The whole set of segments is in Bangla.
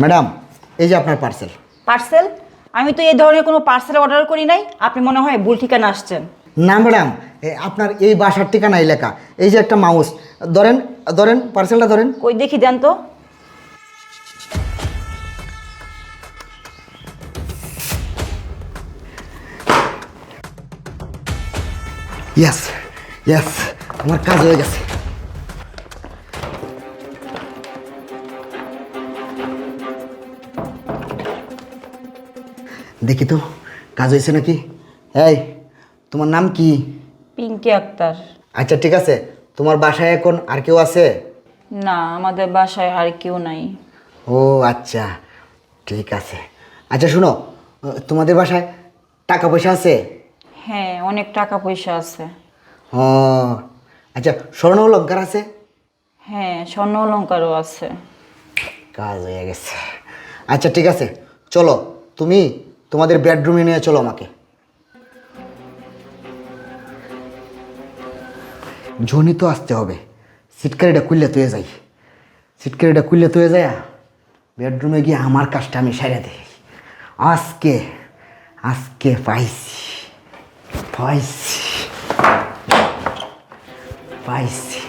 ম্যাডাম, এই যে আপনার পার্সেল। পার্সেল? আমি তো এই ধরনের কোনো পার্সেল অর্ডার করি নাই। আপনি মনে হয় ভুল ঠিকানা আসছেন। না ম্যাডাম, আপনার এই বাসার ঠিকানাই লেখা। এই যে একটা মাউস, ধরেন ধরেন পার্সেলটা ধরেন। কই দেখি দেন তো। ইয়েস ইয়েস, আমার কাজ হয়ে গেছে। দেখি তো কাজ হয়েছে নাকি। এই, তোমার নাম কি? পিঙ্কি আক্তার। আচ্ছা ঠিক আছে, তোমার বাসায় এখন আর কেউ আছে? না, আমাদের বাসায় আর কেউ নাই। ও আচ্ছা, ঠিক আছে। আচ্ছা শুনো, তোমাদের বাসায় টাকা পয়সা আছে? হ্যাঁ, অনেক টাকা পয়সা আছে। ও আচ্ছা, স্বর্ণ অলংকার আছে? হ্যাঁ, স্বর্ণ অলংকারও আছে। কাজ হয়ে গেছে। আচ্ছা ঠিক আছে, চলো তুমি তোমাদের বেডরুমে নিয়ে চলো আমাকে। জনি তো আসতে হবে। সিটকারিটা খুললে তুই যাই, সিটকারিটা খুললে তুই যায় বেডরুমে গিয়ে আমার কাজটা আমি সেরে দিই। আজকে আজকে পাইছি পাইছি পাইছি।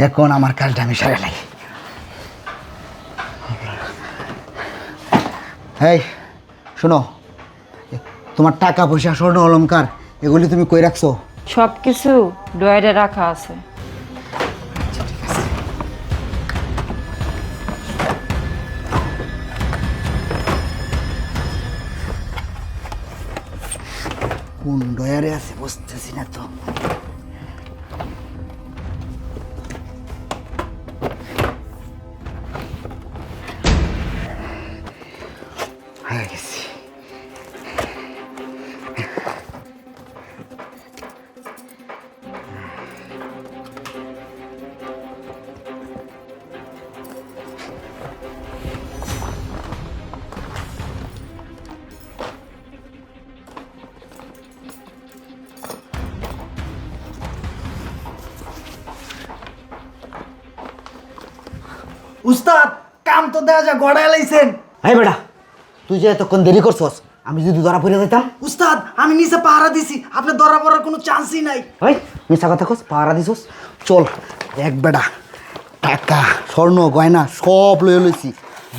এখন আমার কাজটা আমি সেরে লাই। এই শোনো, তোমার টাকা পয়সা স্বর্ণ অলংকার এগুলি তুমি কই রাখছো? সব কিছু ডয়ারে রাখা আছে। কোন ডয়ারে আছে বুঝতেছি না তো। হয়ে গেছি। উস্তাদ, কাম তো দেখা যায় গড়ায় লাইছেন। এই বেটা, তুই যে এতক্ষণ দেরি করছস, আমি যদি ধরা পড়ে যেতাম? উস্তাদ, আমি নিচে পাহারা দিছি, আপনি ধরা পড়ার কোনো চান্সই নাই। ওই মিশা কথা কস, পাহারা দিছস। চল এক বেটা, টাকা স্বর্ণ গয়না সব লয়ে লইছি।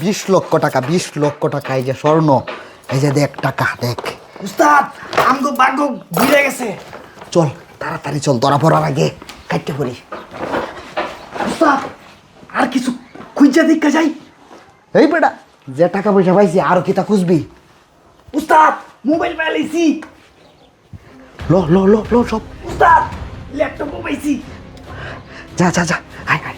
20 লক্ষ টাকা, 20 লক্ষ টাকা। এই যে স্বর্ণ, এই যে দেখ টাকা দেখ। উস্তাদ, আমগো ভাগ্য ঘুরে গেছে। চল তাড়াতাড়ি চল, ধরা পড়ার আগে কাটতে পড়ি। উস্তাদ, আর কিছু খুঁজা দেখা যাই। এই বেটা, যে টাকা পয়সা পাইছি আর কি তা খুঁজবি? উস্তাদ, মোবাইল পাইছি। ল ল ল ল সব। উস্তাদ, ল্যাপটপও পাইছি। যা যা যা, আয় আয়।